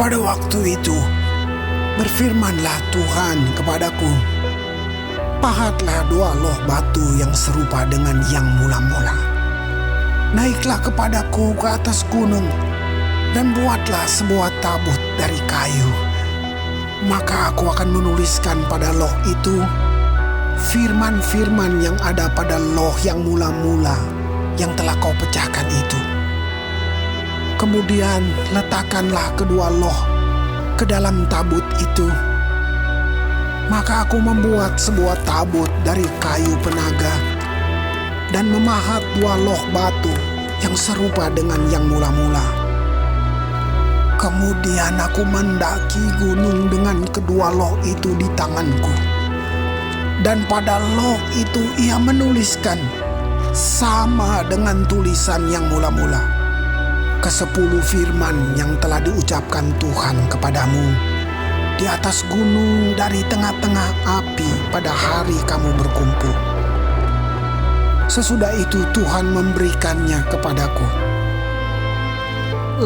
Pada waktu itu, berfirmanlah Tuhan kepadaku, pahatlah 2 loh batu yang serupa dengan yang mula-mula. Naiklah kepadaku ke atas gunung, dan buatlah sebuah tabut dari kayu. Maka aku akan menuliskan pada loh itu firman-firman yang ada pada loh yang mula-mula yang telah kau pecahkan itu. Kemudian letakkanlah kedua loh ke dalam tabut itu. Maka aku membuat sebuah tabut dari kayu penaga dan memahat 2 loh batu yang serupa dengan yang mula-mula. Kemudian aku mendaki gunung dengan kedua loh itu di tanganku. Dan pada loh itu ia menuliskan sama dengan tulisan yang mula-mula ke-10 firman yang telah diucapkan Tuhan kepadamu di atas gunung dari tengah-tengah api pada hari kamu berkumpul. Sesudah itu Tuhan memberikannya kepadaku.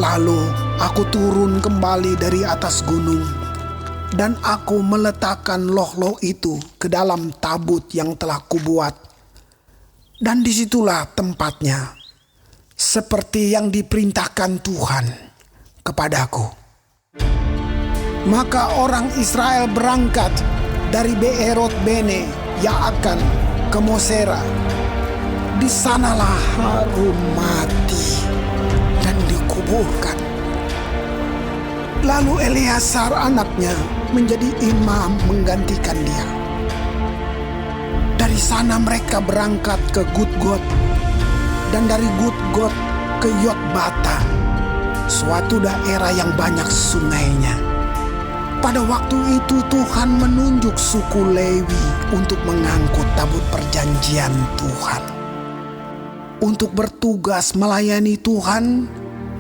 Lalu aku turun kembali dari atas gunung, dan aku meletakkan loh-loh itu ke dalam tabut yang telah kubuat. Dan disitulah tempatnya, seperti yang diperintahkan Tuhan kepadaku. Maka orang Israel berangkat dari Beerot Bene Yaakan ke Mosera. Di sanalah Harun mati dan dikuburkan. Lalu Eleazar anaknya menjadi imam menggantikan dia. Dari sana mereka berangkat ke Gudgot, dan dari Gudgot ke Yotbata, suatu daerah yang banyak sungainya. Pada waktu itu Tuhan menunjuk suku Lewi untuk mengangkut tabut perjanjian Tuhan, untuk bertugas melayani Tuhan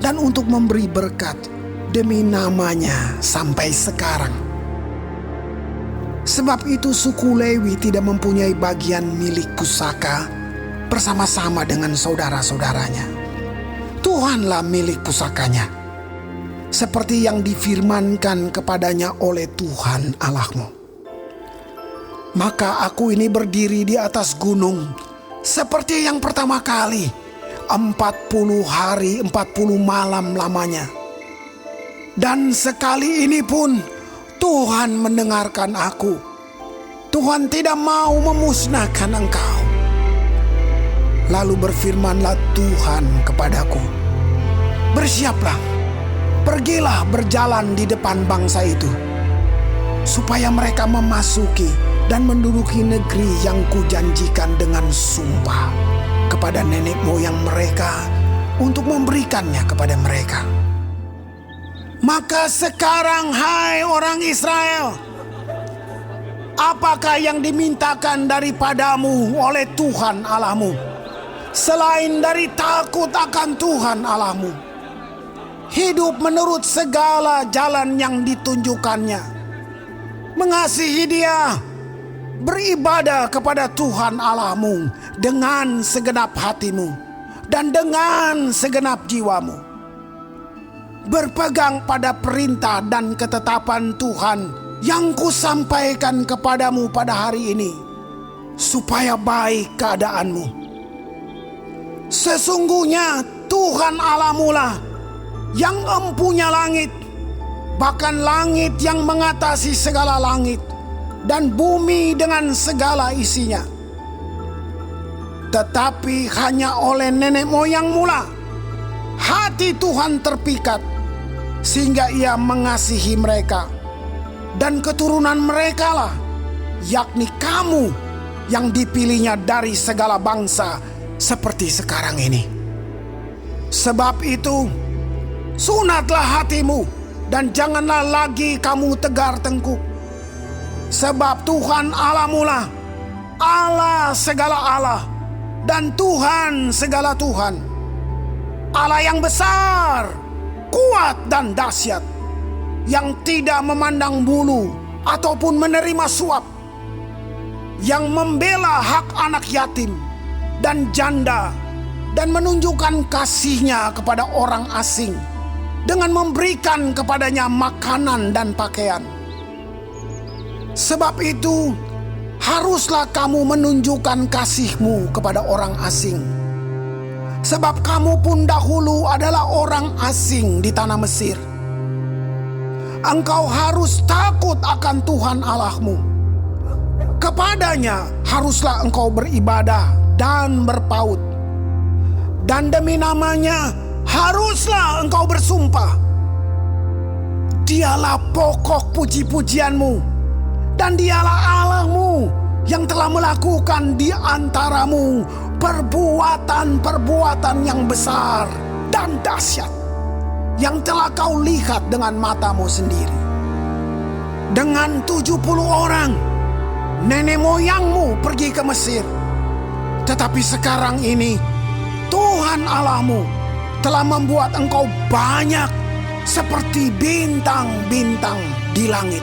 dan untuk memberi berkat demi namanya sampai sekarang. Sebab itu suku Lewi tidak mempunyai bagian milik pusaka bersama-sama dengan saudara-saudaranya. Tuhanlah milik pusakanya, seperti yang difirmankan kepadanya oleh Tuhan Allahmu. Maka aku ini berdiri di atas gunung seperti yang pertama kali, 40 hari 40 malam lamanya. Dan sekali ini pun Tuhan mendengarkan aku. Tuhan tidak mau memusnahkan engkau. Lalu berfirmanlah Tuhan kepadaku, bersiaplah, pergilah berjalan di depan bangsa itu, supaya mereka memasuki dan menduduki negeri yang kujanjikan dengan sumpah kepada nenek moyang mereka untuk memberikannya kepada mereka. Maka sekarang, hai orang Israel, apakah yang dimintakan daripadamu oleh Tuhan Allahmu, selain dari takut akan Tuhan Allahmu, hidup menurut segala jalan yang ditunjukkannya, mengasihi Dia, beribadah kepada Tuhan Allahmu dengan segenap hatimu dan dengan segenap jiwamu, berpegang pada perintah dan ketetapan Tuhan yang kusampaikan kepadamu pada hari ini, supaya baik keadaanmu. Sesungguhnya Tuhan Allahmu lah yang empunya langit, bahkan langit yang mengatasi segala langit, dan bumi dengan segala isinya. Tetapi hanya oleh nenek moyangmu lah hati Tuhan terpikat, sehingga Ia mengasihi mereka, dan keturunan mereka lah, yakni kamu yang dipilihnya dari segala bangsa seperti sekarang ini. Sebab itu, sunatlah hatimu dan janganlah lagi kamu tegar tengkuk. Sebab Tuhan Allahmu lah Allah segala Allah dan Tuhan segala Tuhan, Allah yang besar, kuat dan dahsyat, yang tidak memandang bulu ataupun menerima suap, yang membela hak anak yatim dan janda, dan menunjukkan kasih-Nya kepada orang asing, dengan memberikan kepadanya makanan dan pakaian. Sebab itu, haruslah kamu menunjukkan kasihmu kepada orang asing. Sebab kamu pun dahulu adalah orang asing di tanah Mesir. Engkau harus takut akan Tuhan Allahmu. Kepadanya haruslah engkau beribadah dan berpaut. Dan demi namanya haruslah engkau bersumpah. Dialah pokok puji-pujianmu, dan dialah Allahmu yang telah melakukan di antaramu perbuatan-perbuatan yang besar dan dahsyat, yang telah kau lihat dengan matamu sendiri. Dengan 70 orang, nenek moyangmu pergi ke Mesir. Tetapi sekarang ini, Tuhan Allahmu telah membuat engkau banyak seperti bintang-bintang di langit.